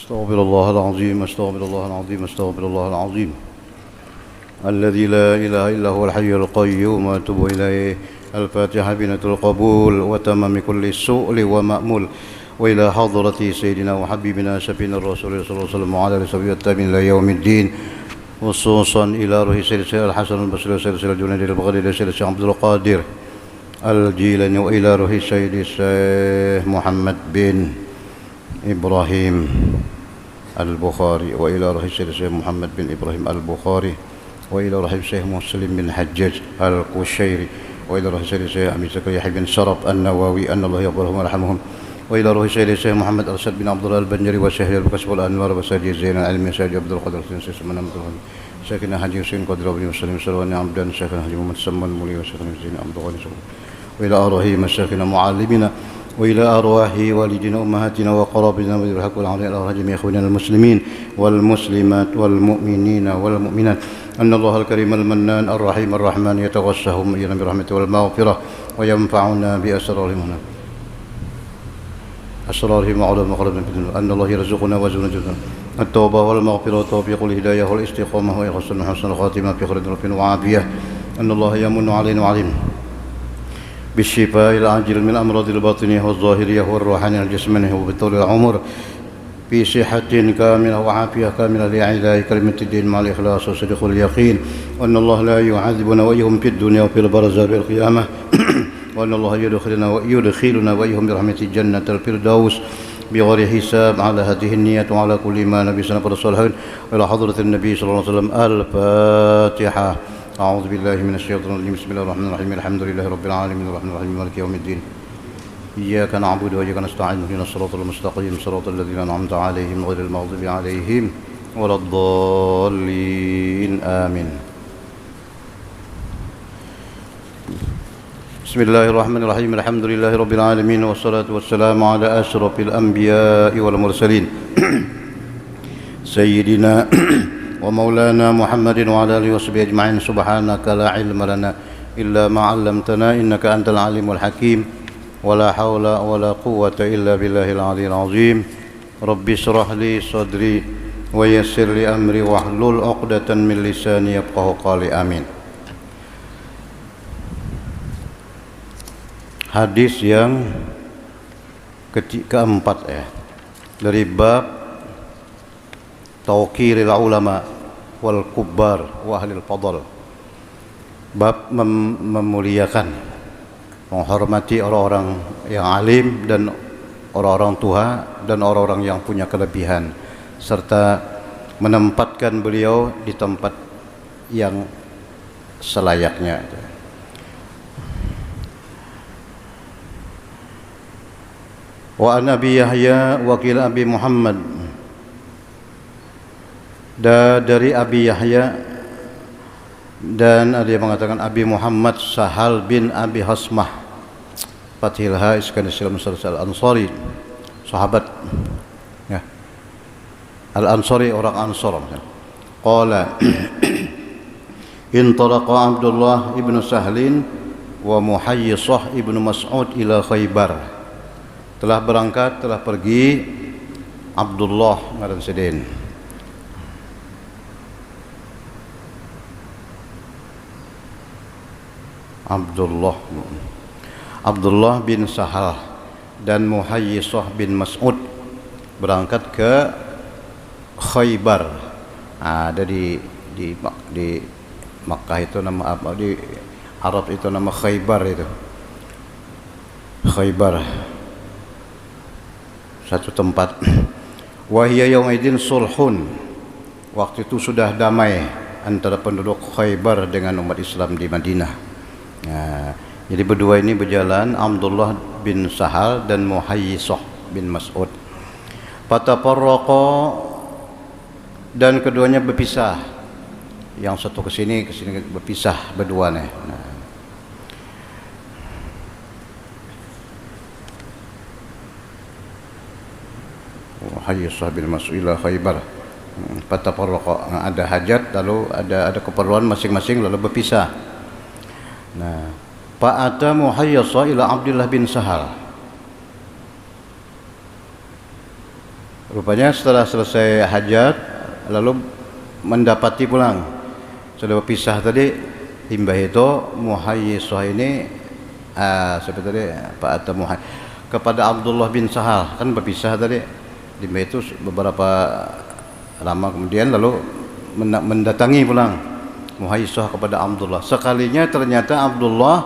استغفر الله العظيم استغفر الله العظيم استغفر الله العظيم الذي لا إله إلا هو الحي القيوم وأتوب إليه. الفاتحة بنت القبول وتمام كل سؤل ومأمول وإلى حضرة سيدنا وحبيبنا شفينا الرسول صلى الله عليه وسلم وعلى آله وصحبه التابعين إلى يوم الدين، خصوصا إلى روح سيد الحسن البصري وسيد الجنيد البغدادي وسيد عبد القادر الجيلاني وإلى روح سيد الشيخ محمد بن إبراهيم البخاري وإلى روح سيد الشيخ محمد بن إبراهيم البخاري وإلى روح الشيخ مسلم بن حجاج القشيري وإلى روح سيد الشيخ أبي زكريا بن شرف النووي أن الله يغفرهم ويرحمهم وإلى روح سيد الشيخ محمد أرشد بن عبد الله البنجري وشيخ البكس والأنوار وسيد زين العلمي سيد عبد القادر السنسي سمنا مدرهم شيخنا حجي حسين قدر بن مسلم سلواني عبدان شيخنا حجي محمد سمان مولي وشيخنا زين عبد الغني وإلى أرواح مشايخنا معلمنا وإلى أرواح والدنا وأمهاتنا وقرابنا والحق والعلي على أرواح جميع إخواننا المسلمين والمسلمات والمؤمنين والمؤمنات أن الله الكريم المنان الرحيم الرحمن يتغشهم إلينا برحمته والمغفرة وينفعنا بأسرارهم وعلى مقربنا أن الله يرزقنا وزوجنا التوبة والمغفرة والتوفيق والهداية والاستقامة وحسن الخاتمة في خير وعافية. أن الله يمن علينا وعلينا بالشفاء العاجل من الأمراض الباطنية والظاهرية والروحانية الجسمانية وبطول العمر في صحة كاملة وعافية كاملة لإعلاء كلمة الدين مع الإخلاص وصدق اليقين. وأن الله لا يعذبنا وإياهم في الدنيا وفي البرزخ بالقيامة. وأن الله يدخلنا وإياهم برحمة الجنة الفردوس بغير حساب على هذه النية وعلى كل ما نبي سنة الصالحين إلى حضرة النبي صلى الله عليه وسلم. الفاتحة. أعوذ بالله من الشيطان الرجيم. بسم الله الرحمن الرحيم. الحمد لله رب العالمين الرحمن الرحيم مالك يوم الدين. إياك نعبد وإياك نستعين اهدنا الصراط المستقيم صراط الذين أنعمت عليهم غير المغضوب عليهم ولا الضالين آمين. بسم الله الرحمن الرحيم. الحمد لله رب العالمين والصلاة والسلام على أشرف الأنبياء والمرسلين سيدنا ومولانا محمد وعلى آله وصحبه أجمعين. سبحانك لا علم لنا إلا ما علمتنا إنك أنت العليم الحكيم ولا حول ولا قوة إلا بالله العلي العظيم. رب اشرح لي صدري ويسر لي أمري واحلل عقدة من لساني يفقهوا قولي. آمين. Hadis yang keempat dari bab tauqiril ulama wal kubbar wa ahlil fadl. Bab memuliakan, menghormati orang-orang yang alim dan orang-orang tua dan orang-orang yang punya kelebihan serta menempatkan beliau di tempat yang selayaknya. Wa an Abi Yahya wakil Abi Muhammad, dari Abi Yahya dan ada yang mengatakan Abi Muhammad Sahal bin Abi Hasmah Fathilha Iskandar Al-Ansari, sahabat ya, Al-Ansari, orang Ansar. Qala intalaqa Abdullah ibn Sahlin wa Muhayyisah ibn Mas'ud ila Khaybar. Telah berangkat, telah pergi Abdullah ngaran sedin Abdullah bin Sahal dan Muhayyisah bin Mas'ud berangkat ke Khaybar. Ada di Makkah itu nama apa, di Arab itu nama Khaybar, itu Khaybar, satu tempat. Wahia yaumaidin sulhun, waktu itu sudah damai antara penduduk Khaybar dengan umat Islam di Madinah. Nah, jadi berdua ini berjalan, Abdullah bin Sahal dan Muhayyisah bin Mas'ud. Fatafarraqa, dan keduanya berpisah. Yang satu ke sini berpisah berdua nih. Nah, Muhayyisah bin Mas'ud ila Khaybar. Fatafarraqa, ada hajat, lalu ada keperluan masing-masing, lalu berpisah. Nah, fa'ata Muhayyisah ila Abdullah bin Sahal. Rupanya setelah selesai hajat lalu mendapati pulang. Sudah berpisah tadi himbah itu Muhayyisah ini seperti tadi Pak Atta kepada Abdullah bin Sahal, kan berpisah tadi. Himbah itu beberapa lama kemudian lalu mendatangi pulang Muhayyisah kepada Abdullah. Sekalinya ternyata Abdullah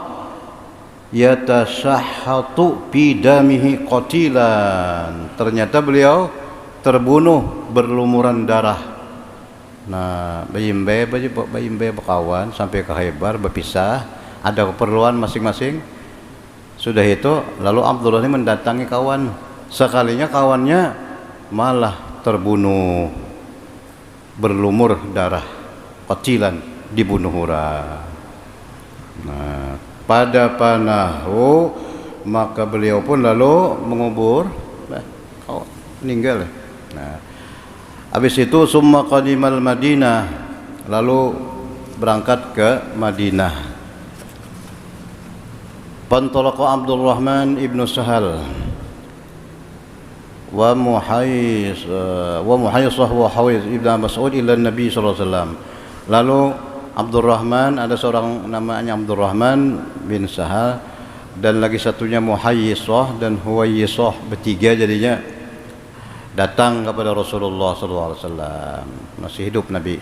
yatasahhatu bidamihi qatilan. Ternyata beliau terbunuh berlumuran darah. Nah, bayimbe berkawan sampai ke Khaybar berpisah, ada keperluan masing-masing. Sudah itu lalu Abdullah ini mendatangi kawan. Sekalinya kawannya malah terbunuh berlumur darah, qatilan, dibunuh orang. Nah, pada panahu maka beliau pun lalu mengubur meninggal. Nah, habis itu summa qadimal Madinah, lalu berangkat ke Madinah. Pantalaqa Abdurrahman ibnu Sahal wa Muhayyisah wa Hawiz ibnu Mas'ud ila Nabi sallallahu alaihi wasallam. Lalu Abdurrahman, ada seorang namanya Abdurrahman bin Sahal dan lagi satunya Muhayyisah dan Huwayyisah, bertiga jadinya datang kepada Rasulullah sallallahu alaihi wasallam, masih hidup Nabi.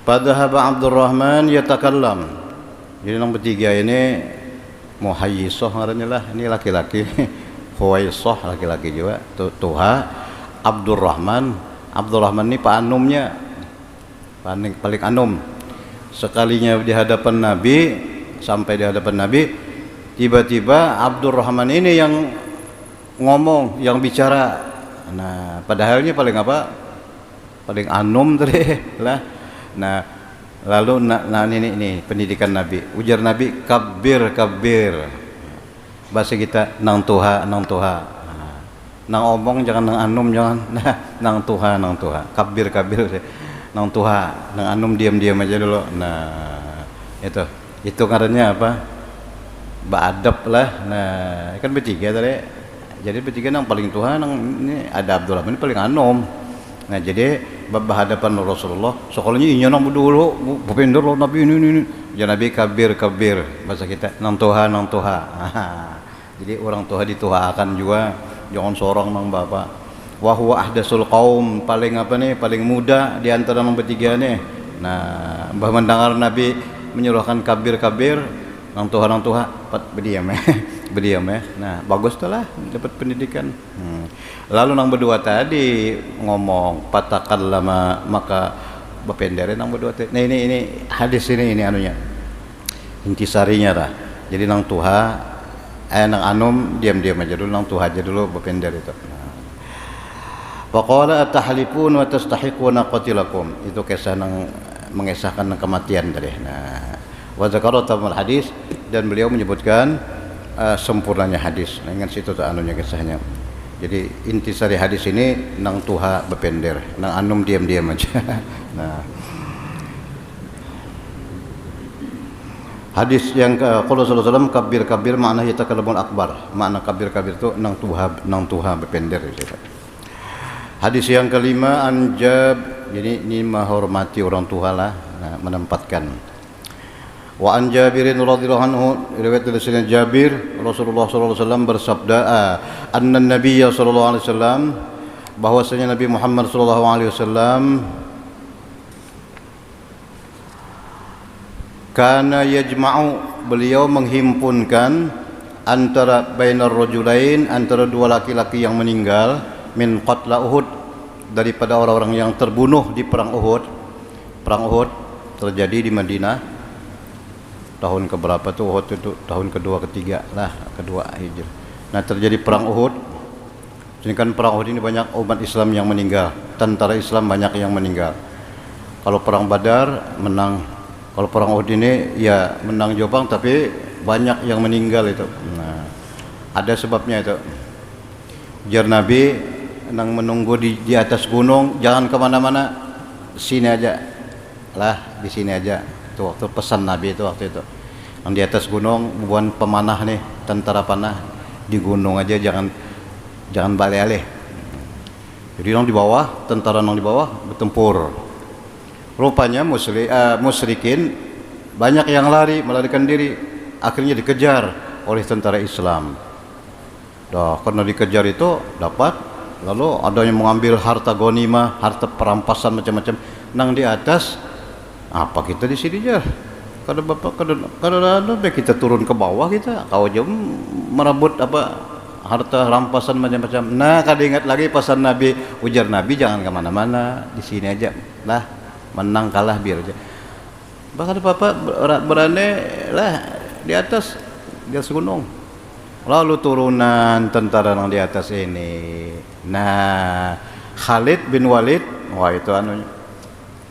Padahaba Abdurrahman yatakallam. Jadi yang bertiga ini Muhayyisah ngarannya lah, ini laki-laki. Huwaisah laki-laki juga. Tuha Abdurrahman ini Pak Anumnya, paling anum. Sekalinya di hadapan Nabi, sampai di hadapan Nabi, tiba-tiba Abdurrahman ini yang ngomong, yang bicara. Nah, padahalnya paling apa? Paling anum tadi lah. Nah, lalu ini pendidikan Nabi. Ujar Nabi, kabir. Bahasa kita nang tuha. Nang omong jangan nang anum, jangan. Nah, nang tuha. Kabir. Nang tuha, nang anum diam aja dulu. Nah, itu karena apa? Ba'adab lah. Nah, kan bertiga tadi. Jadi bertiga nang paling tuha, nang ini ada Abdurrahman ini paling anum. Nah, jadi berhadapan Rasulullah, sekolahnya inya nang dulu, bupender lo Nabi ini. Ya Nabi kabir, bahasa kita nang tuha. Jadi orang tua dituhakan juga, jangan sorong nang bapak. Wa huwa ahdasul qaum, paling muda di antara nang bertiga nih. Nah, mbah mendengar Nabi menyuruhkan kabir, nang tuha, berdiam ya. Nah, bagus tuh lah, dapat pendidikan. Lalu nang berdua tadi ngomong patakallama, maka bapendere nang berdua tadi. Nah, ini hadis ini anunya. Intisarinya lah. Jadi nang tuha nang anum diam aja dulu, nang tuha aja dulu bapender itu. Faqala atahlifun wa tastahiquna qatilakum. Itu kisah nang mengesahkan kematian tadi. Nah, wa zakara tamal hadis, dan beliau menyebutkan sempurnanya hadis. Nah, ingat situ tuh anunya kisahnya. Jadi intisari hadis ini nang tuha bepender, nang anum diam aja. Nah, hadis yang qala sallallahu alaihi wasallam kabir makna yatakallamun akbar. Makna kabir itu nang tuha bepender gitu. Hadis yang kelima anjab, jadi ini menghormati orang tua lah, nah, menempatkan. Wa an Jabirin radhiyallahu anhu, riwayat dari Sayyidina Jabir, Rasulullah sallallahu alaihi wasallam bersabda, anna nabiyya sallallahu alaihi wasallam, bahwasanya Nabi Muhammad sallallahu alaihi wasallam kana yajma'u, beliau menghimpunkan antara bainar rajulain, antara dua laki-laki yang meninggal, min qatla Uhud, daripada orang-orang yang terbunuh di perang Uhud. Perang Uhud terjadi di Madinah tahun keberapa tuh? Uhud itu tahun kedua ketiga lah, kedua Hijrah. Nah, terjadi perang Uhud. Ini kan perang Uhud ini banyak umat Islam yang meninggal, tentara Islam banyak yang meninggal. Kalau perang Badar menang, kalau perang Uhud ini ya menang Jopang, tapi banyak yang meninggal itu. Nah, ada sebabnya itu. Jar Nabi nang menunggu di atas gunung, jangan kemana-mana, sini aja lah, di sini aja. Itu waktu pesan Nabi itu waktu itu. Yang di atas gunung bukan pemanah nih, tentara panah, di gunung aja, jangan balik-alih. Jadi nang di bawah, tentara nang di bawah bertempur. Rupanya musyrikin banyak yang melarikan diri, akhirnya dikejar oleh tentara Islam. Karena dikejar itu dapat, lalu ada yang mengambil harta ghanimah, harta perampasan macam-macam. Nang di atas, apa kita di sini aja? Kada kita turun ke bawah kita, kau aja merebut harta rampasan macam-macam. Nah, kada ingat lagi pesan Nabi, ujar Nabi jangan kemana-mana, di sini aja lah, menang kalah biar aja. Bahkan Bapak berani lah di atas gunung. Lalu turunan tentara yang di atas ini. Nah, Khalid bin Walid, wah itu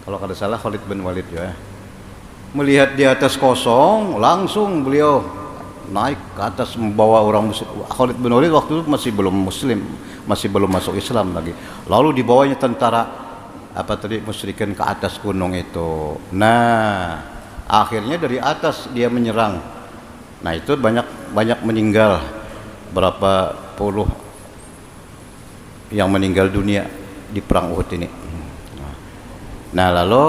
kalau kada salah Khalid bin Walid ya. Melihat di atas kosong, langsung beliau naik ke atas membawa orang muslim. Khalid bin Walid waktu itu masih belum muslim, masih belum masuk Islam lagi. Lalu dibawanya tentara musyrikin ke atas gunung itu. Nah, akhirnya dari atas dia menyerang. Nah, itu banyak meninggal, berapa puluh yang meninggal dunia di perang Uhud ini. Nah, lalu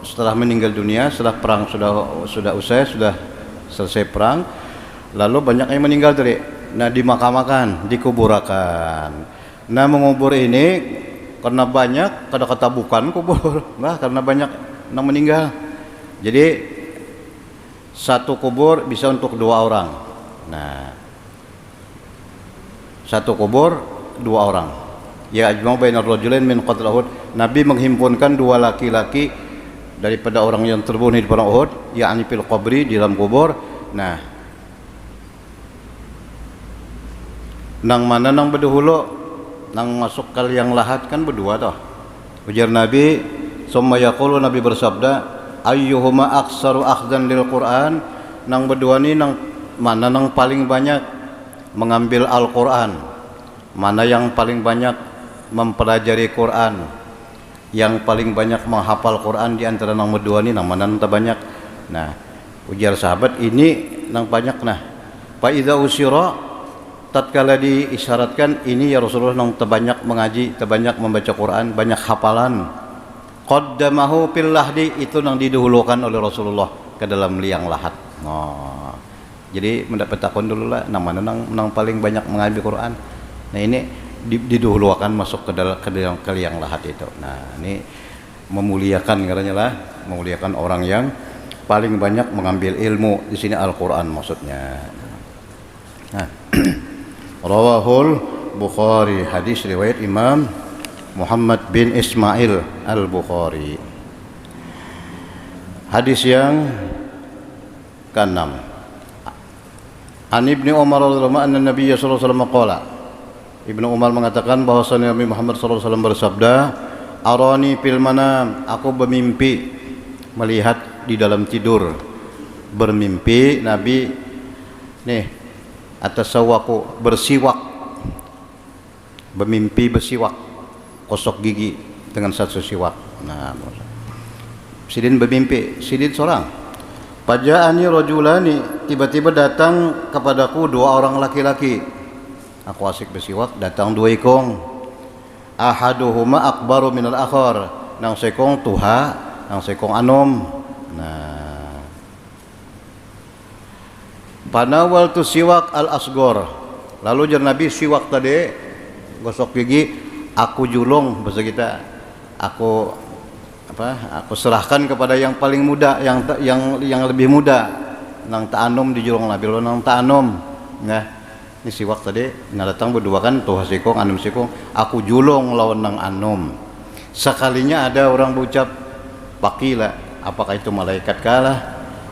setelah meninggal dunia, setelah perang sudah usai, sudah selesai perang, lalu banyak yang meninggal tadi. Nah, dimakamakan, dikuburakan. Nah, mengubur ini karena banyak, kata bukan kubur, nah karena banyak yang meninggal. Jadi satu kubur bisa untuk 2 orang. Nah, satu kubur 2 orang. Ya ajma'u bainar rajulain min qatl Uhud. Nabi menghimpunkan 2 laki-laki daripada orang yang terbunuh di perang Uhud, yakni fil qabri, di dalam kubur. Nah, nang mana nang berdahulu, nang masuk ke liang lahat kan berdua toh. Ujar Nabi, summa yaqulu, Nabi bersabda, ayyuhuma aktsaru akhdan lil Qur'an, nang berdua ni nang mana nang paling banyak mengambil Al-Qur'an, mana yang paling banyak mempelajari Quran, yang paling banyak menghafal Quran di antara nang berdua ni nang mana nang terbanyak. Nah, ujar sahabat, ini nang banyak. Nah, fa idza usyira, tatkala diisyaratkan, ini ya Rasulullah nang terbanyak mengaji, terbanyak membaca Quran, banyak hafalan. Qaddamahu fil lahdi, itu nang didahulukan oleh Rasulullah ke dalam liang lahat. Oh, jadi mendapat takon dulu lah, nang mana nang paling banyak mengambil Quran. Nah, ini didahulukan masuk ke dalam liang lahat itu. Nah, ini memuliakan katanya lah, memuliakan orang yang paling banyak mengambil ilmu. Di sini Al-Quran maksudnya. Nah, Rawahul Bukhari, hadis riwayat Imam Muhammad bin Ismail Al-Bukhari. Hadis yang ke-6. An Ibnu Umar radhiyallahu anhu, anna Nabiy sallallahu alaihi wasallam qala, Ibnu Umar mengatakan bahwasanya Nabi Muhammad sallallahu alaihi wasallam bersabda, arani fil manam, aku bermimpi, melihat di dalam tidur. Bermimpi Nabi nih atas sawaku, bersiwak, bermimpi bersiwak, kosok gigi dengan satu siwak. Nah, Sidin bermimpi, Sidin seorang. Paja'ani rajulani, tiba-tiba datang kepadaku 2 orang laki-laki. Aku asik bersiwak, datang 2 ikong. Ahaduhuma akbaru minal akhar, nang sekong tuha, nang sekong anom. Nah, panawal tu siwak al asgor, lalu jar Nabi siwak tadi gosok gigi, aku julung, bahasa kita, aku serahkan kepada yang paling muda, yang lebih muda, nang ta'anum dijulung Nabi, lo nang ta'anum. Nah, ini siwak tadi, nah datang berdua kan, tuh sikong, anum sikong, aku julung lawan nang anum. Sekalinya ada orang berucap, pakila, apakah itu malaikat kalah?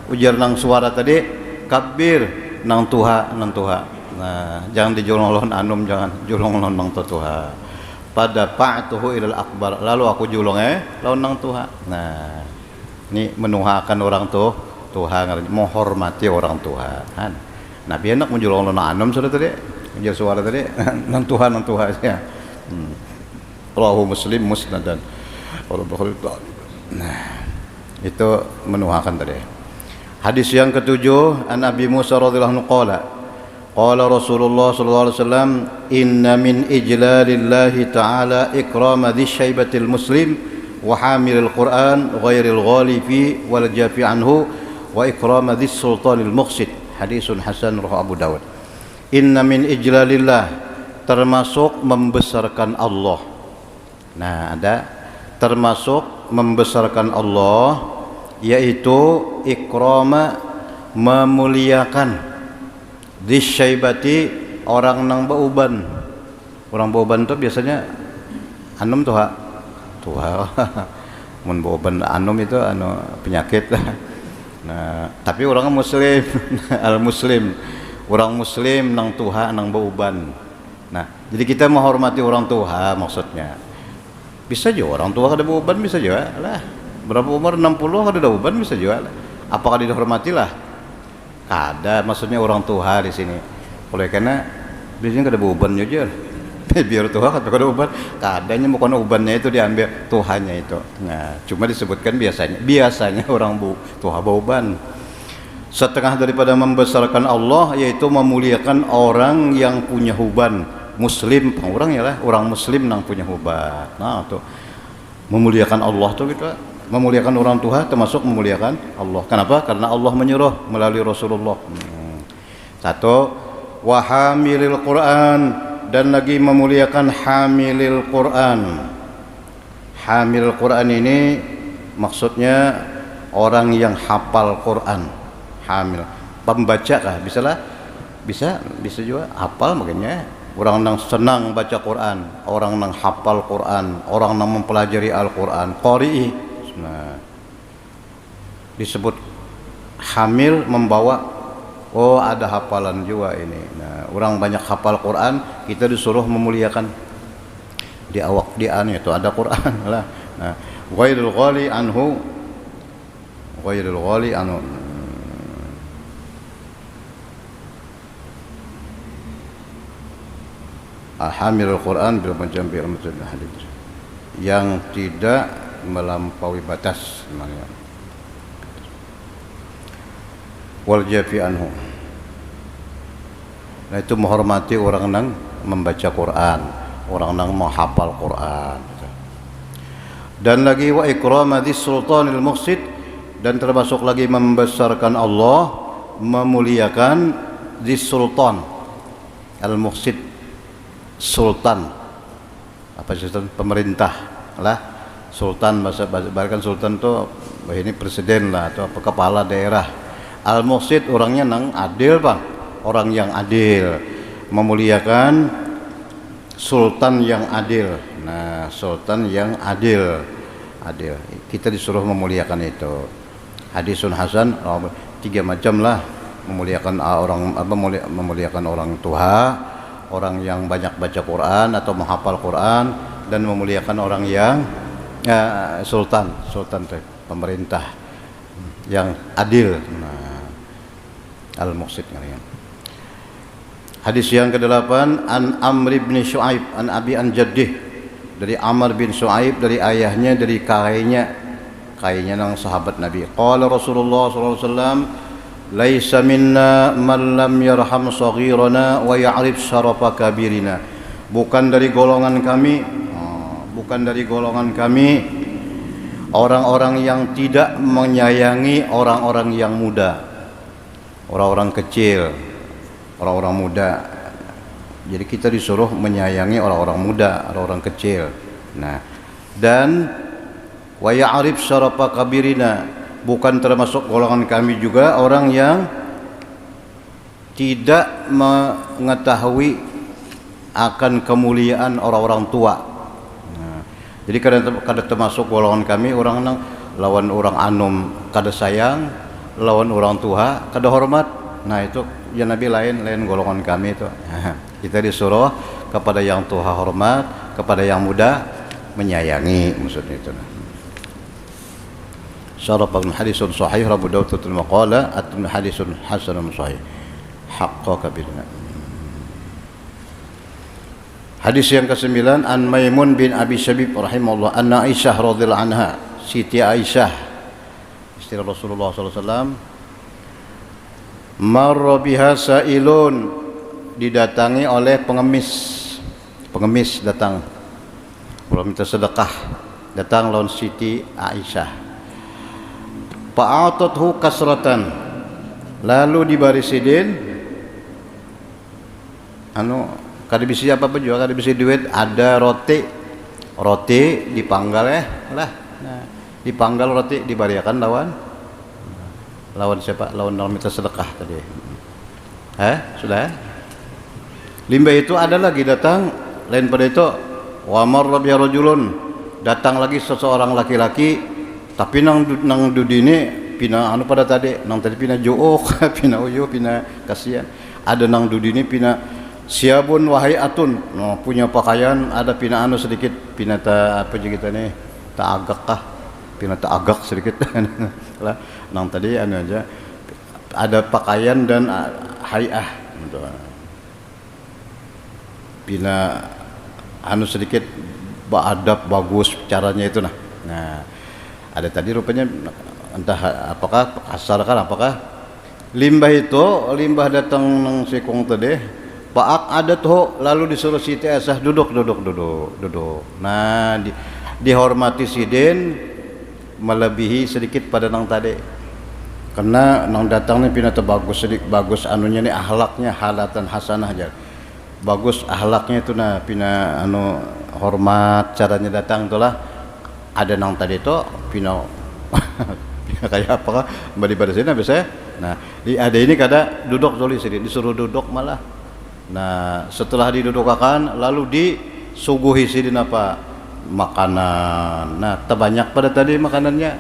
Ujar nang suara tadi, kabir, nang tuha. Nah, jangan dijulung lawan anum, jangan julung lawan nang tuha. Pada pa'tuhu ilal akbar, lalu aku julung lawan nang tuha. Nah, ini menuhakan orang tuha, menghormati orang tuha. Nabi enak menjulung lawan anum sudah tadi, ujar suara tadi, nang tuha ya. Rawahu Muslim musnadan. Nah, itu menuhakan tadi. Hadis yang ke-7, an Abi Musa radhiyallahu anhu qala, Qala Rasulullah sallallahu alaihi wasallam, "Inna min ijlalillahi ta'ala ikrama dhi syaibatil muslim wa hamilil Qur'an ghairil ghali fi wal jafi anhu wa ikrama dhi sultanil muqsid." Hadisun hasan rawahu Abu Dawud. Inna min ijlalillah, termasuk membesarkan Allah. Nah, ada termasuk membesarkan Allah, yaitu ikrama, memuliakan, disyaibati, orang nang bauban. Orang bauban itu biasanya anum tuha mun bauban anum itu anu penyakit. Nah, tapi orang muslim al muslim, orang muslim nang tuha nang bauban. Nah, jadi kita menghormati orang tua maksudnya. Bisa juga orang tua kada bauban, bisa juga lah. Berapa umur 60 kada bauban, bisa juga lah. Apakah dihormatilah? Ada, maksudnya orang tua di sini. Oleh karena biasanya kada beban aja. Biar tua kata kada beban, kadanya bukan ubannya itu diambil tuhannya itu. Nah, cuma disebutkan biasanya orang tua beban. Setengah daripada membesarkan Allah yaitu memuliakan orang yang punya huban. Muslim, orang ya lah, orang muslim yang punya huban. Nah, tuh memuliakan Allah tuh gitu. Memuliakan orang tua termasuk memuliakan Allah. Kenapa? Karena Allah menyuruh melalui Rasulullah. Satu, wa hamilil Quran, dan lagi memuliakan hamilil Quran. Hamil Quran ini maksudnya orang yang hafal Quran. Hamil, pembaca kah? Bisa juga hafal makanya. Orang yang senang baca Quran, orang yang hafal Quran, orang yang mempelajari Al-Quran, qari'i. Nah, disebut hamil, membawa, oh ada hafalan juga ini. Nah, orang banyak hafal Quran, kita disuruh memuliakan di awak di anu itu ada Quran lah. Nah, ghairul ghali anhu, hamilul Quran bil majambi hadits, yang tidak melampaui batas namanya. Wal jafi anhu, nah itu menghormati orang yang membaca Quran, orang yang menghafal Quran. Dan lagi wa ikrama dzis sultanil muqsid, dan termasuk lagi membesarkan Allah, memuliakan dzis sultan al muqsid, sultan apa sultan, pemerintah lah. Sultan, bahkan sultan tuh ini presiden lah atau kepala daerah. Al-Muqsid orangnya nang adil bang, orang yang adil, memuliakan sultan yang adil. Nah, sultan yang adil, kita disuruh memuliakan itu. Hadisun hasan, tiga macam lah memuliakan orang, memuliakan orang tua, orang yang banyak baca Quran atau menghafal Quran, dan memuliakan orang yang sultan pemerintah yang adil. Nah, al-muqsid kalian. Hadis yang ke-8, an Amr bin Shu'aib an abi an jaddih, dari Amr bin Shu'aib dari ayahnya, dari kakeknya nang sahabat Nabi. Qala Rasulullah sallallahu alaihi wasallam, laisa minna man lam yarham saghirana wa ya'rif syarafa kabirina. Bukan dari golongan kami orang-orang yang tidak menyayangi orang-orang yang muda, orang-orang kecil, orang-orang muda. Jadi kita disuruh menyayangi orang-orang muda, orang-orang kecil. Nah, dan wa ya'rif syarafa kabirina, bukan termasuk golongan kami juga orang yang tidak mengetahui akan kemuliaan orang-orang tua. Jadi kada termasuk golongan kami orang nang lawan orang anum kada sayang, lawan orang tua kada hormat. Nah, itu ya Nabi lain golongan kami itu. Kita disuruh kepada yang tua hormat, kepada yang muda menyayangi, maksudnya itu. Syarafun hadisun sahih Abu Dawud tutul maqala atun hadisun hasanun sahih. Haqqaka bilna. Hadis yang ke-9, an Maimun bin Abi Syabib rahimahullah anna Aisyah radhiyallahu anha, Siti Aisyah istri Rasulullah sallallahu alaihi wasallam, marra biha sa'ilun, didatangi oleh pengemis. Pengemis datang, orang minta sedekah, datang lawan Siti Aisyah. Fa'atathu kasratan, lalu dibari sidin kada bisi apa juga, kada bisi duit, ada roti dipanggal lah. Nah, dipanggal roti dibariakan lawan siapa? Lawan minta sedekah tadi. Sudah. Limbah itu ada lagi datang, lain pada itu wa marra bi rajulun, datang lagi seseorang laki-laki, tapi nang dudine pina pada tadi, nang tadi pina jook, pina uyu, pina kasihan. Ada nang dudine pina siabun wahai atun, punya pakaian, ada pina sedikit, pina apa je kita nih, agak kah, pina agak sedikit lah. Nang tadi aja ada pakaian dan hayah, pina sedikit beradab bagus caranya itu nah. Ada tadi rupanya entah apakah kasar kan apakah limbah datang nang sikung tadi Pak ada tuh, lalu disuruh Siti Aisyah duduk. Nah, dihormati sidin melebihi sedikit pada nang tadi. Karena nang datang ni pina bagus sedikit bagus anunya ni akhlaknya halatan hasanah aja. Bagus akhlaknya itu nah pina hormat caranya datang itulah. Ada nang tadi tu pina kayak apakah pada sini biasa. Nah, ada ini kada duduk tulis sidin disuruh duduk malah. Nah, setelah didudukakan lalu disuguhi sidin apa? Makanan. Nah, terbanyak pada tadi makanannya.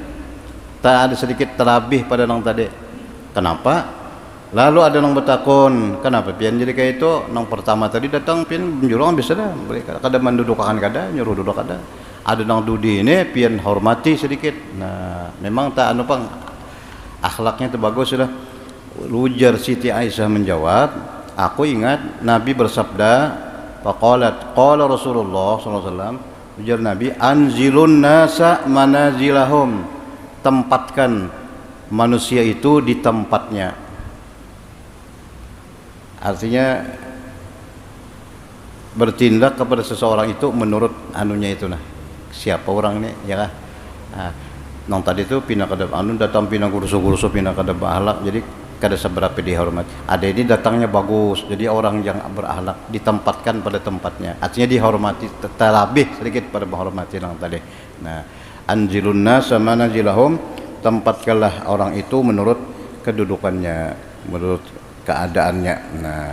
Tak ada sedikit terlebih pada nang tadi. Kenapa? Lalu ada nang bertakun, kenapa pian jadi kayak itu? Nang pertama tadi datang pian menjurang bisa dah. Kada mendudukakan kada, nyuruh duduk kada. Ada nang dudi ini pian hormati sedikit. Nah, memang tak pang akhlaknya itu bagus sudah. Ujar Siti Aisyah menjawab, aku ingat Nabi bersabda, qala Rasulullah sallallahu alaihi wasallam, ujar Nabi, anzilun nasa manazilahum, tempatkan manusia itu di tempatnya. Artinya bertindak kepada seseorang itu menurut anunya itu nah. Siapa orang ini ya kah? Nang tadi itu pindah kada datang pindah gurus pindah kada berakhlak, jadi kada seberapa dihormat. Ada ini datangnya bagus, jadi orang yang berakhlak ditempatkan pada tempatnya. Artinya dihormati, terlebih sedikit pada menghormati yang tadi. Nah, anzilun nas manazilahum, tempatkanlah orang itu menurut kedudukannya, menurut keadaannya. Nah,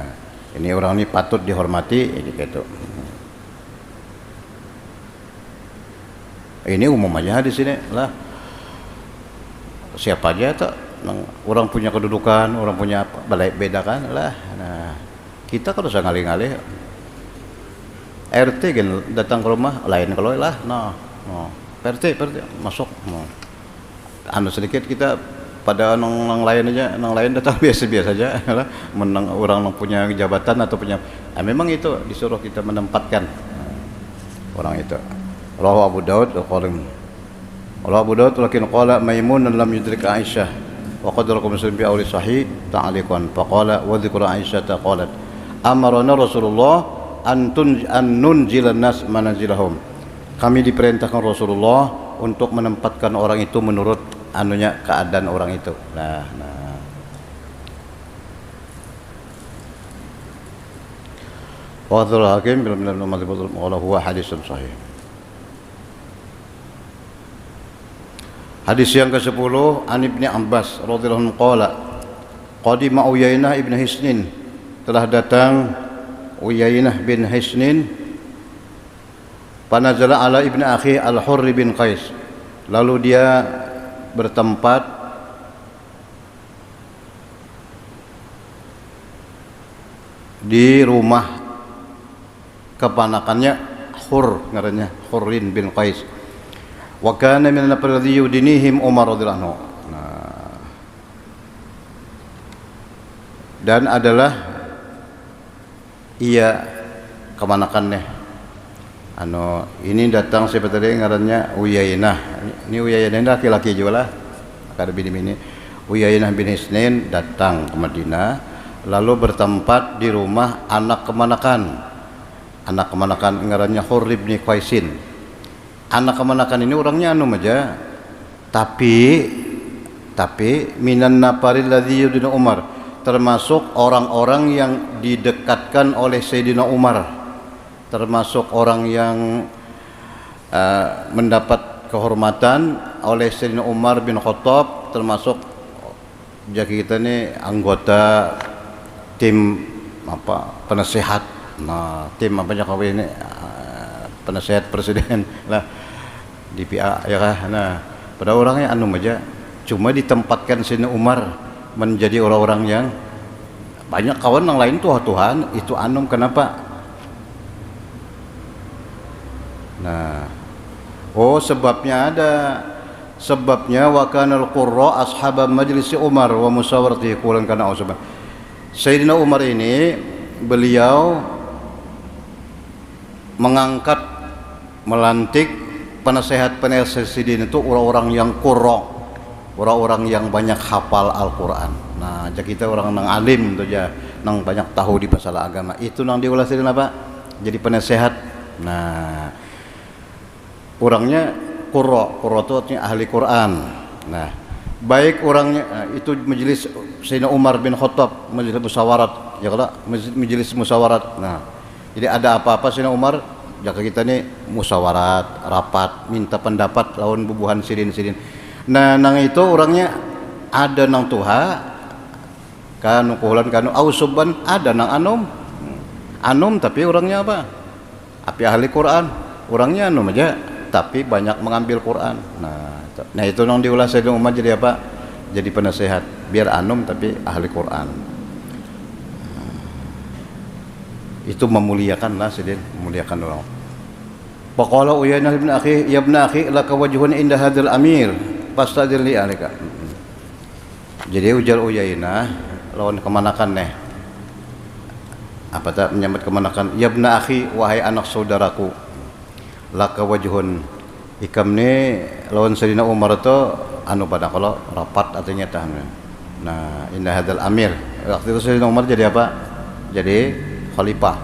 ini orang ini patut dihormati, gitu. Ini umum aja di sini lah. Siapa aja tak orang punya kedudukan, orang punya apa, beda kan lah. Nah, kita kalau usah ngalih-ngalih. RT kan datang ke rumah lain kalau lah. Nah, RT masuk. Sedikit kita pada nang lain aja, nang lain datang biasa-biasa aja lah. Menang orang yang punya jabatan atau punya memang itu disuruh kita menempatkan orang itu. Rawahu Abu Daud lakin qala Maimun lam yudrik Aisyah wa qad rawahu Muslim bi awli sahih ta'liqan faqala wa dzikru Aisyah qalat amarna Rasulullah an nunzilan nas manazilahum, kami diperintahkan Rasulullah untuk menempatkan orang itu menurut anunya keadaan orang itu. Nah. Wa dzul hakim bil madhhabul huwa hadisun sahih. Hadis yang ke-10 An Ibni Abbas radhiyallahu anhu qala qadima Uyainah ibn Hisnin, telah datang Uyainah bin Hisnin, panazala ala ibni akhi Al-Hurr bin Qais, lalu dia bertempat di rumah kepanakannya Hurr, ngarannya Hurrin bin Qais. Wa kana min al-ladzi yudinihim Umar radhiyallahu anhu. Nah, dan adalah ia kemanakannya ini datang siapa tadi ngarannya Uyainah. Ini Uyainah laki-laki juga lah, kada bini-bini. Uyainah bin Hisnin datang ke Madinah, lalu bertempat di rumah anak kemanakan ngarannya Hurr bin Qaisin. Anak kemanakan ini orangnya anu aja, tapi minan nafaril ladzi yudina Umar, termasuk orang-orang yang didekatkan oleh Sayyidina Umar, termasuk orang yang mendapat kehormatan oleh Sayyidina Umar bin Khattab, termasuk jadi kita ini anggota tim penasehat, tim ini penasehat presiden lah di PA ya kah. Nah, pada orangnya anu aja, cuma ditempatkan Sayyidina Umar menjadi orang-orang yang banyak kawan yang lain Tuhan itu anum kenapa? Nah, sebabnya wa kana al-qurra ashab majlis Umar wa musawaratihi qulan kana usman. Sayyidina Umar ini beliau melantik penasehat-penasehat itu orang-orang yang qurra, orang-orang yang banyak hafal Al-Qur'an. Nah, jadi kita orang nang alim tu aja, nang banyak tahu di masalah agama. Itu nang diulasin apa? Jadi penasehat. Nah, orangnya qurra itu artinya ahli Quran. Nah, baik orangnya itu majelis Sayyidina Umar bin Khattab, majelis musyawarat, ya kalau majelis musyawarat. Nah, jadi ada apa-apa Sayyidina Umar, jaga kita nih musyawarat, rapat, minta pendapat lawan bubuhan sidin. Nah, nang itu orangnya ada nang tuha kanu kuhulan kanu ausuban, ada nang anum tapi orangnya apa? Api ahli Quran, orangnya anum aja tapi banyak mengambil Quran. Nah itu nang diulas Sayyidina Umar jadi apa? Jadi penasehat, biar anum tapi ahli Quran. Itu memuliakan lah Sayyidina, memuliakan orang. Faqala Uyainah bin akhi, ya ibn akhi laka wajhun inda hadzal amir fastadir li alika. Jadi ujar Uyainah lawan kemanakan nih? Apa tak menyambut kemanakan? Ya ibn akhi, wahai anak saudaraku, laka wajhun, ikam ni lawan Sayyidina Umar itu anu pada kalau rapat artinya tahan. Nah, indah hadal amir, waktu itu Sayyidina Umar jadi apa? Jadi khalifah.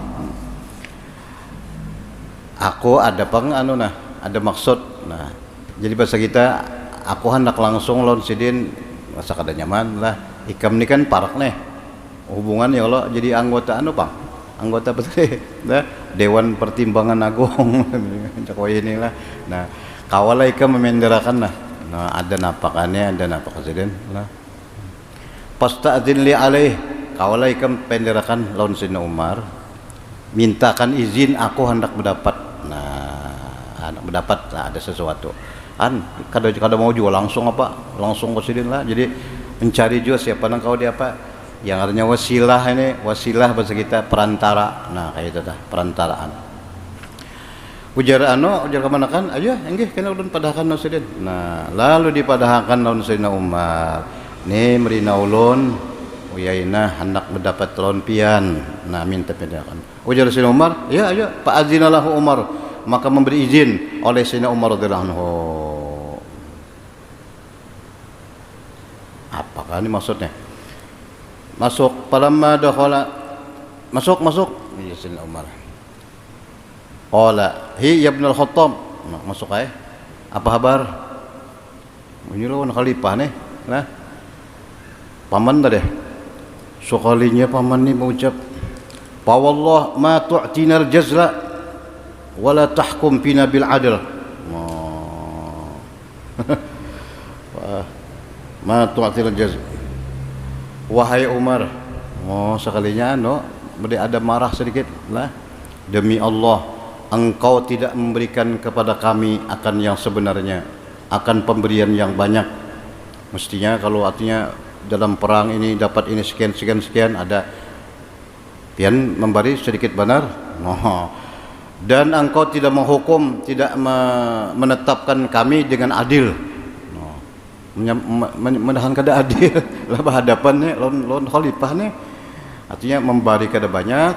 Aku ada ada maksud. Nah, jadi bahasa kita, aku hendak langsung lawan Sidin, masa kada nyaman lah. Ikam ni kan parak nih hubungan ya kalau jadi anggota anggota betul nah, Dewan Pertimbangan Agung Jokowi inilah. Nah, kawala ikam memenderakan lah. Nah, ada napakannya, ada napak presiden lah. Pasta'dzin li alaih, kawala ikam penderakan lawan Sayyidina Umar, mintakan izin aku hendak mendapat. Nah, ada sesuatu. Kada mau juga langsung presiden lah. Jadi mencari juga siapa nang kau dia apa? Yang artinya wasilah bahasa kita perantara. Nah, kayak itu dah, perantaraan. Ujar kemana kan? Ayo, enggih kena ulun padahkan Sidin. Nah, lalu dipadahkan lawan Sayyidina Umar. Ni merina ulun Uyainah hendak mendapat lawan pian. Nah, minta padahkan. Ujar Sayyidina Umar, ya ayo, fa azinalahu Umar, maka memberi izin oleh Sayyidina Umar radhiyallahu anhu. Apakah ini maksudnya? Masuk palamma dakhala masuk ya Sayyidina Umar. Qala hi ya ibn al-Khattab. Masuk ay. Apa kabar? Ini lawan khalifah nih. Nah. Paman dah deh. Sekalinya paman ni mengucap, "Pa wallah ma tu'tina al-jazla wala tahkum fina bil adl." Ma tu'tina al-jazla. Wahai Umar, sekalinya ada marah sedikit lah. Demi Allah, engkau tidak memberikan kepada kami akan yang sebenarnya, akan pemberian yang banyak. Mestinya kalau artinya dalam perang ini dapat ini sekian ada pian memberi sedikit benar. Dan engkau tidak menghukum, tidak menetapkan kami dengan adil. Menahan kada adil lah berhadapannya lawan khalifah nih, artinya memberi kada banyak,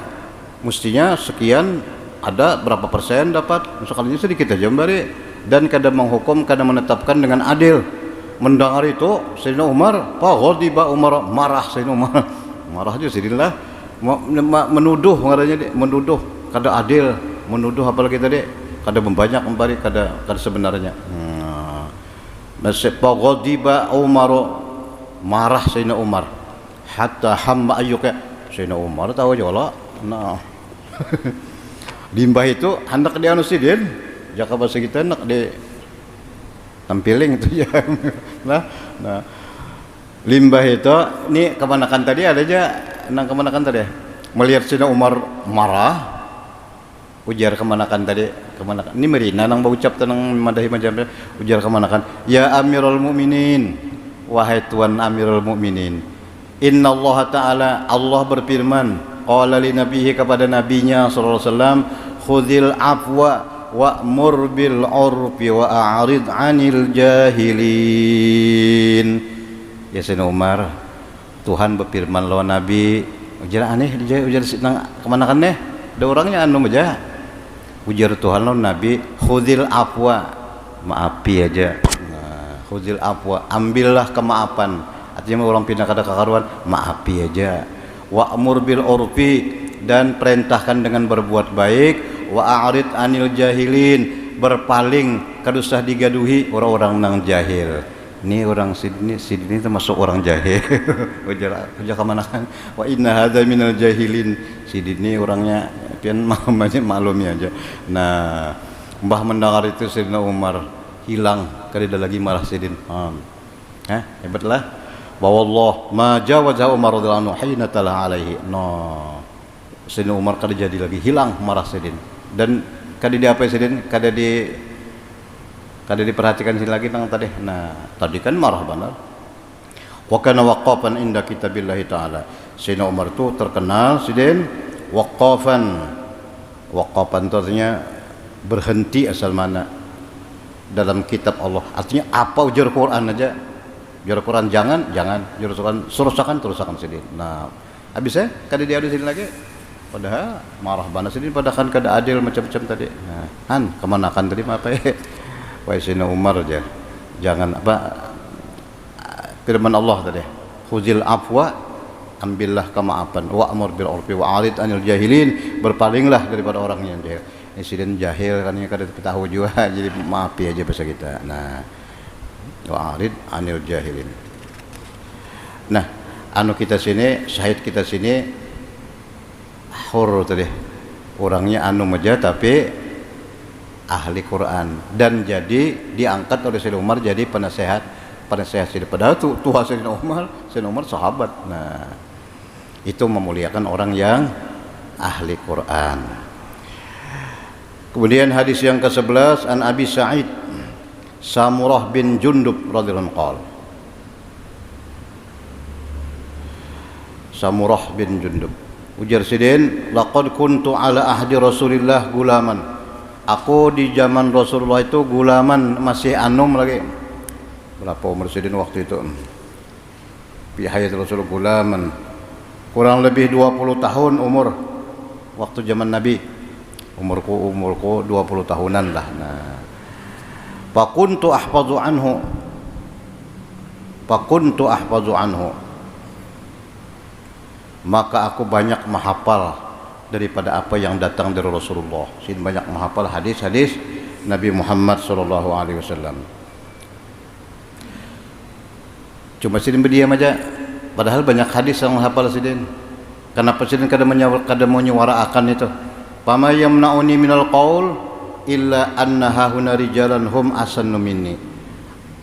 mestinya sekian, ada berapa persen dapat, sekalinya sedikit aja memberi, dan kada menghukum, kada menetapkan dengan adil. Mendengar itu Sayyidina Umar, fa ghadiba Umar, marah Sayyidina Umar. marah aja Sidin lah. Menuduh ngaranya dia, menuduh kada adil, menuduh apalagi tadi kada membanyak kembali kada sebenarnya. Nasib ghadiba Umar, marah Sayyidina Umar hatta hamma ayyuka. Sayyidina Umar tahu aja lah. Nah. Limbah itu hendak dia anu Sidin, jaka bahasa kita hendak di tampiling itu ya. Nah, limbah itu ini kemanakan tadi ada aja nang kemanakan tadi melihat Sayyidina Umar marah ujar kemanakan tadi kemanakan ini merina nang berucap tenang madahi macam ujar kemanakan ya Amirul Mukminin wahai tuan Amirul Mukminin innallaha ta'ala Allah berfirman qala li nabihi kepada nabinya sallallahu alaihi wasallam khudhil afwa wa'mur bil 'urfi wa a'rid 'anil jahilin. Ya Sayyidina Umar, Tuhan berfirman lawan Nabi, ujar aneh ujar kemana kan deh? Ada orangnya anu aja. Ujar Tuhan lawan Nabi, khudhil afwa, maafi aja. Nah, khudhil afwa, ambillah kemaafan. Artinya orang pindah kada kekaruan, maafi aja. Wa'mur bil 'urfi dan perintahkan dengan berbuat baik. Wa a'rid anil jahilin berpaling kada usah digaduhi orang-orang nang jahil. Ini orang Sidni termasuk orang jahil. Ujar kemana kan? Wa inna hadza minal jahilin. Sidni orangnya pian maklumnya aja. Nah, Mbah mendengar itu Sayyidina Umar hilang kada lagi marah Sidin. Hebatlah. Wallah ma jawaza Umar radhiyallahu anhu hina tala alaihi. No. Sayyidina Umar kada jadi lagi hilang marah Sidin. Dan kada di apa Sidin? Kada diperhatikan sini lagi tang tadi. Nah, tadi kan marah benar. Wa kana waqafan inda kitabillahi taala. Sayyidina Umar itu terkenal Sidin waqafan. Waqafan itu artinya berhenti asal mana dalam kitab Allah. Artinya apa ujar Quran aja. Ujar Quran jangan, ujar Quran suruhkan Sidin. Nah, habisnya kada diadu sini lagi. Padahal marah banget Sidin padahal kan kada adil macam-macam tadi. Nah, kemana kan tadi apa ya? Wahai Sayyidina Umar aja. Jangan apa firman Allah tadi. Khuzil afwa ambillah kemaafan wa'mur bil 'urfi wa'rid 'anil jahilin berpalinglah daripada orang yang jahil. Ini Sidin jahil kan kada tahu juga jadi maafi aja bahasa kita. Nah, wa'rid 'anil jahilin. Nah, anu kita sini syahid kita sini hur tadi orangnya anu meja tapi ahli Quran dan jadi diangkat oleh Sayyidina Umar jadi penasehat Sayyidina padahal Tuhan Sayyidina Umar sahabat. Nah, itu memuliakan orang yang ahli Quran. Kemudian hadis yang ke-11 an Abi Sa'id Samurah bin Jundub radhiyallahu anhu. Samurah bin Jundub ujar Sidin laqad kuntu ala ahdi Rasulillah gulaman. Aku di zaman Rasulullah itu gulaman masih anum lagi. Berapa umur Sidin waktu itu? Fi hayat Rasulullah gulaman. Kurang lebih 20 tahun umur waktu zaman Nabi. Umurku 20 tahunan lah. Nah, fa kuntu ahfazu anhu. Maka aku banyak menghafal daripada apa yang datang dari Rasulullah. Sidin banyak menghafal hadis-hadis Nabi Muhammad sallallahu alaihi wasallam. Cuma Sidin berdiam aja. Padahal banyak hadis yang menghafal Sidin. Kenapa Sidin kada mau nyuarakan itu? Fama yamna'uni minal qaul illa anna hahuna rijalan hum asannu minni.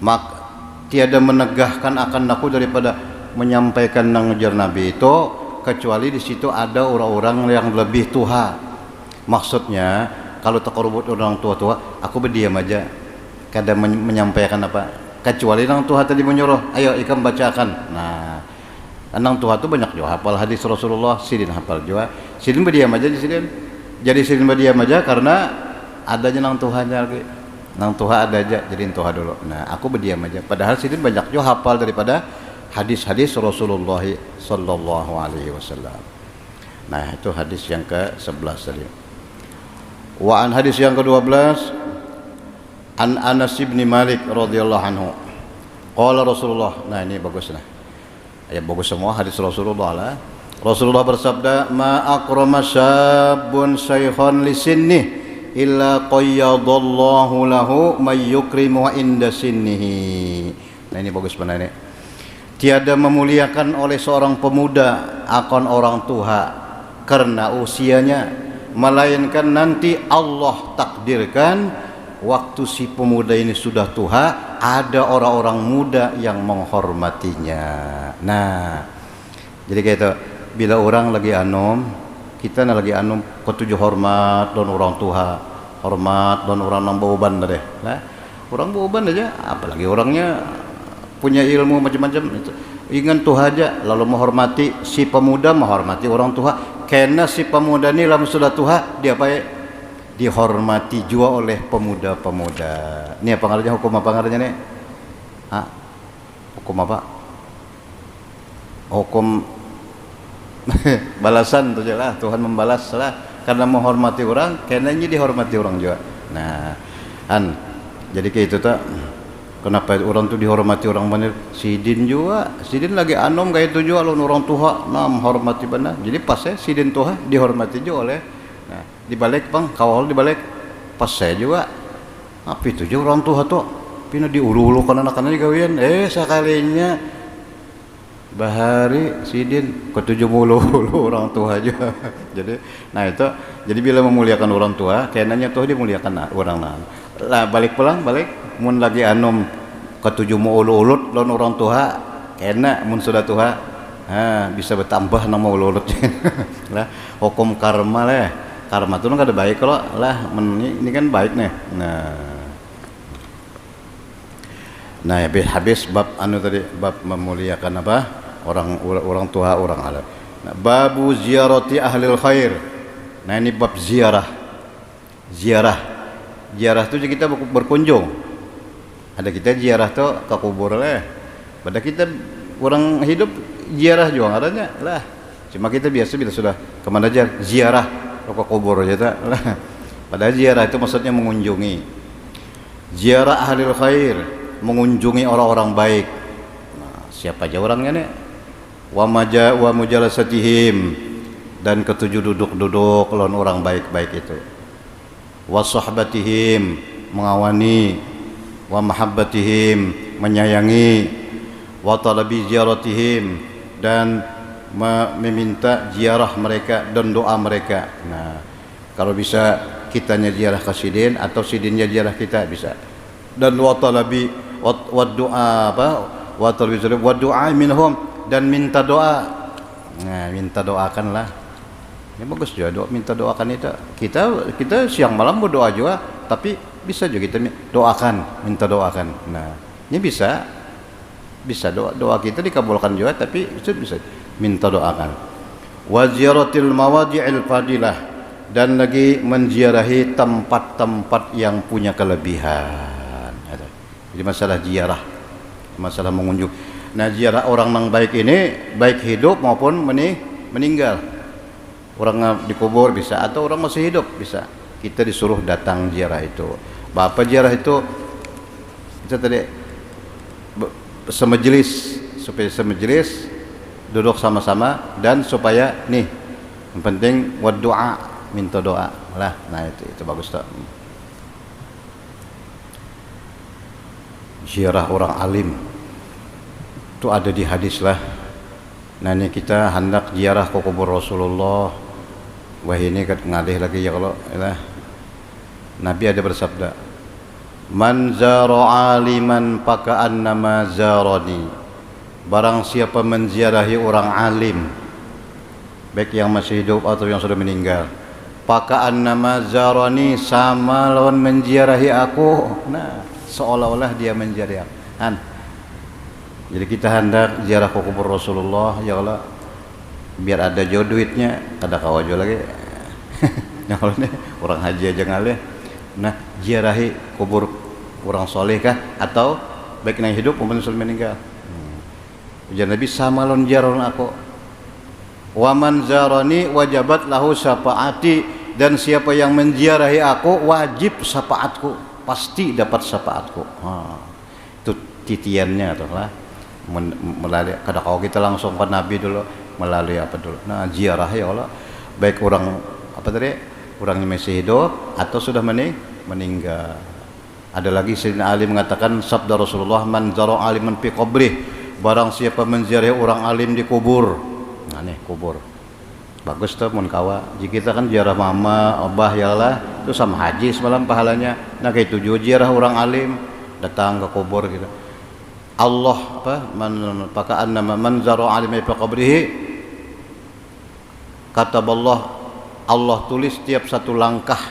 Maka tiada menegahkan akan aku daripada menyampaikan nang ujar Nabi itu kecuali di situ ada orang-orang yang lebih tua. Maksudnya kalau takarubut orang tua-tua, aku berdiam aja, kada menyampaikan apa. Kecuali nang tua tadi menyuruh, ayo ikam bacakan. Nah, nang tua tu banyak juga hafal hadis Rasulullah, Sidin hafal juga. Sidin berdiam aja di Sidin. Jadi Sidin berdiam aja karena adanya nang tuhanya lagi. Nang tuha ada aja, jadi tuha dulu. Nah, aku berdiam aja. Padahal Sidin banyak juga hafal daripada hadis-hadis Rasulullah sallallahu alaihi wasallam. Nah, itu hadis yang ke-11 tadi. Wa an hadis yang ke-12 an Anas bin Malik radhiyallahu anhu. Qala Rasulullah. Nah, ini bagus nah. Ya bagus semua hadis Rasulullah lah. Rasulullah bersabda, ma akrama syabun syaikhan li sinnih illa qayyadallahu lahu may yukrimu inda sinnihi. Nah ini bagus benar ini. Tiada memuliakan oleh seorang pemuda akan orang tua karena usianya, melainkan nanti Allah takdirkan waktu si pemuda ini sudah tua, ada orang-orang muda yang menghormatinya. Nah, jadi kayak itu, bila orang lagi anom, kita lagi anom ketujuh hormat dan orang tua, hormat dan orang nambah uban deh. Nah, orang beban aja, apalagi orangnya punya ilmu macam-macam itu. Ingat tuh aja, lalu menghormati si pemuda, menghormati orang tua. Karena si pemuda ini lama sudah tua, dia apa ya? Dihormati juga oleh pemuda-pemuda. Ini apa ngarannya, hukum apa ngarannya nih? Hah? Hukum apa? Hukum balasan tu je lah, Tuhan membalas lah. Karena menghormati orang, karena ini dihormati orang juga. Nah, jadi kayak itu tak. Kenapa orang tu dihormati orang banyak? Sidin juga, sidin lagi anom kayak itu juga, lalu orang tua nah menghormati benar. Jadi pas sidin tua dihormati juga oleh. Nah, dibalik bang, kawal dibalik pas saya juga. Apa itu juga orang tua tu? Pina diulu-ulu kan anak-anak gawian. Sekalinya bahari sidin ke-70 orang tua aja. Jadi, nah itu, jadi bila memuliakan orang tua, kayaknya tuh dimuliakan orang lain. Lah balik pulang balik mun lagi anom ke-70 ulut lawan orang tua kena mun sudah tua bisa bertambah nama ulut lah hukum karma lah, karma itu kan ada baik kalau lah ini kan baik nih. Nah habis bab tadi bab memuliakan apa orang tua orang alim. Nah, babu ziarati ahlil khair. Nah ini bab ziarah itu kita berkunjung. Ada kita ziarah tu ke kubur lah. Pada kita orang hidup ziarah juga adanya lah. Cuma kita biasa bila sudah kemana aja ziarah ke kubur aja tak lah. Padahal ziarah itu maksudnya mengunjungi. Ziarah ahlil khair, mengunjungi orang-orang baik. Nah, siapa aja orangnya nih? Wa mujalasatihim, dan ketujuh duduk-duduk lawan orang baik-baik itu. Wa sahbatihim, mengawani, wa mahabbatihim, menyayangi, wa talabi ziaratihim, dan meminta ziarah mereka dan doa mereka. Nah, kalau bisa kitanya ziarah ke sidin atau sidinnya ziarah kita bisa. Dan wa talabi wa doa apa? Wa talabi wa doa minhum, dan minta doa. Nah, minta doakanlah. Ya bagus juga doa, minta doakan itu. Kita siang malam berdoa juga, tapi bisa juga kita doakan, minta doakan. Nah, ini bisa doa kita dikabulkan juga, tapi itu bisa minta doakan. Wa ziyaratil mawadi'il fadilah, dan lagi menziarahi tempat-tempat yang punya kelebihan. Jadi masalah ziarah, masalah mengunjung. Nah, ziarah orang yang baik ini baik hidup maupun meninggal. Orang dikubur bisa, atau orang masih hidup bisa. Kita disuruh datang ziarah itu. Apa ziarah itu? Kita tadi semejelis, supaya semejelis duduk sama-sama, dan supaya nih yang penting buat doa, minta doa lah. Nah itu bagus tak? Ziarah orang alim itu ada di hadis lah. Nah ini kita hendak ziarah ke kubur Rasulullah. Wah ini kan ngalih lagi ya kalau ya. Nabi ada bersabda, man zara aliman faka'annama zarani. Barang siapa menziarahi orang alim, baik yang masih hidup atau yang sudah meninggal, faka'annama zarani, sama lawan menziarahi aku. Nah, seolah-olah dia menziarahi aku. Jadi kita hendak ziarah ke kubur Rasulullah ya Allah, biar ada jo duitnya, ada kawajo lagi. Yang lainnya orang haji aja ngalih. Nah, ziarahi kubur orang soleh kah, atau baik yang hidup maupun sudah meninggal. Ujar Nabi, sama lon ziarah aku. Wa man zarani wajabat lahu syafaati, dan siapa yang menziarahi aku wajib syafaatku, pasti dapat syafaatku. Itu titiannya tuh lah. Melalui kadang kalau kita langsung ke Nabi dulu, melalui apa dulu. Nah, ziarah ya Allah, baik orang apa tadi? Orang yang masih hidup atau sudah meninggal. Ada lagi Sayyidina Ali mengatakan sabda Rasulullah, man zara aliman fi qabrih, barang siapa menziarahi orang alim di kubur. Nah nih kubur. Bagus tuh mun kawa. Jika kita kan ziarah mama, abah ya Allah, itu sama haji semalam pahalanya. Nah kayak itu juga ziarah orang alim, datang ke kubur gitu. Allah apa paka'an nama man zara aliman fi qabrih, kataballah, Allah tulis setiap satu langkah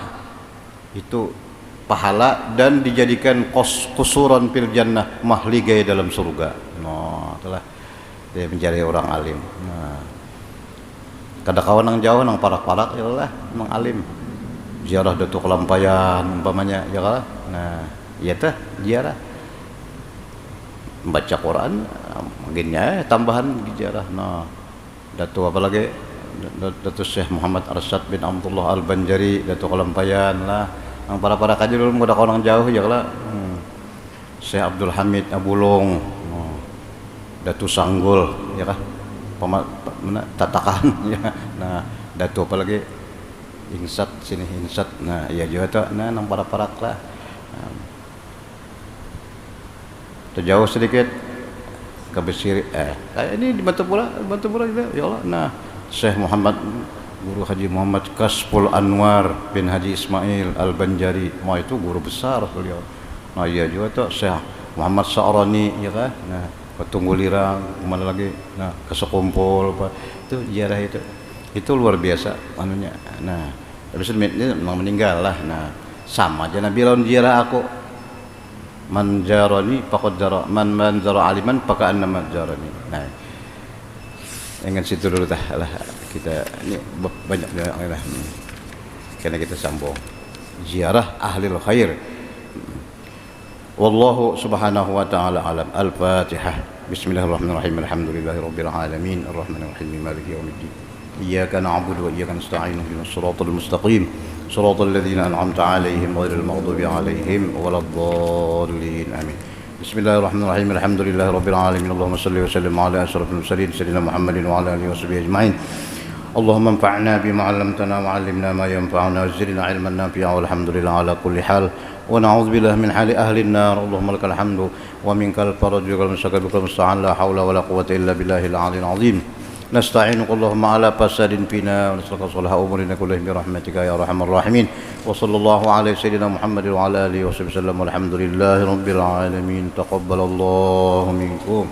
itu pahala dan dijadikan kusuran fil jannah, mahligai dalam surga. Nah, itulah dia mencari orang alim. Nah, kada kawan nang jauh nang parak-parak ya lah, nang alim. Ziarah Datuk Kelampayan umpamanya ya lah. Nah, iya teh ziarah. Baca Quran mungkinnya tambahan ziarah. Nah, Datuk apa lagi? Datuk Syekh Muhammad Arsyad bin Abdullah Al-Banjari, Datuk Kelampayan lah. Ang para kaji dulu mudah orang jauh ya lah. Syekh Abdul Hamid Abulong, Datu Sanggul ya kah, tatakan ya. Nah, Datu apa lagi? Insat sini insat. Nah, iya juga tuh. Nah, nang para lah. Terjauh sedikit ke Besiri. Ini di Batu Pura juga ya Allah. Nah, Syekh Muhammad Guru Haji Muhammad Kasful Anwar bin Haji Ismail Al-Banjari, wah itu guru besar beliau. Nah iya juga tuh Syekh Muhammad Sa'rani ya kan. Nah ke Tunggulirang, kemana lagi? Nah ke Sekumpul, apa itu ziarah itu luar biasa anunya. Nah habis ini memang meninggal lah. Nah sama aja Nabi lawan ziarah aku. Man jarani faqad jara, man zara aliman faqad annama jarani. Nah ingat situ dulu lah kita ini banyak lah karena kita sambung ziarah ahli khair. Wallahu subhanahu wa ta'ala alam. Al-Fatihah. Bismillahirrahmanirrahim. Alhamdulillahirabbil alamin arrahmanir rahim maliki yaumiddin. Iyyaka na'budu wa iyyaka nasta'in ihdinas siratal mustaqim siratal ladzina an'amta 'alaihim ghairil maghdubi 'alaihim waladdallin. Amin. Bismillahirrahmanirrahim. Alhamdulillahirabbil alamin. Allahumma shalli wa sallim ala asyrafil mursalin sayyidina Muhammadin wa ala alihi washabihi ajmain. Allahumma anfa'na bima 'allamtana wa 'allimna ma yanfa'una wa zidna 'ilman nafi'a walhamdulillahi ala kulli hal. Wa na'udzu billahi min hali ahli an-nar. Allahumma lakal hamdu wa minkal faraju wal mustakabir wal musta'an la haula wa la quwwata illa billahil 'aliyyil 'azim. نستعينك اللهم على فساد فينا ونسألك صلاح أمورنا كلهم برحمتك يا أرحم الراحمين وصلى الله على سيدنا محمد وعلى آله وصحبه وسلم والحمد لله رب العالمين. تقبل الله منكم.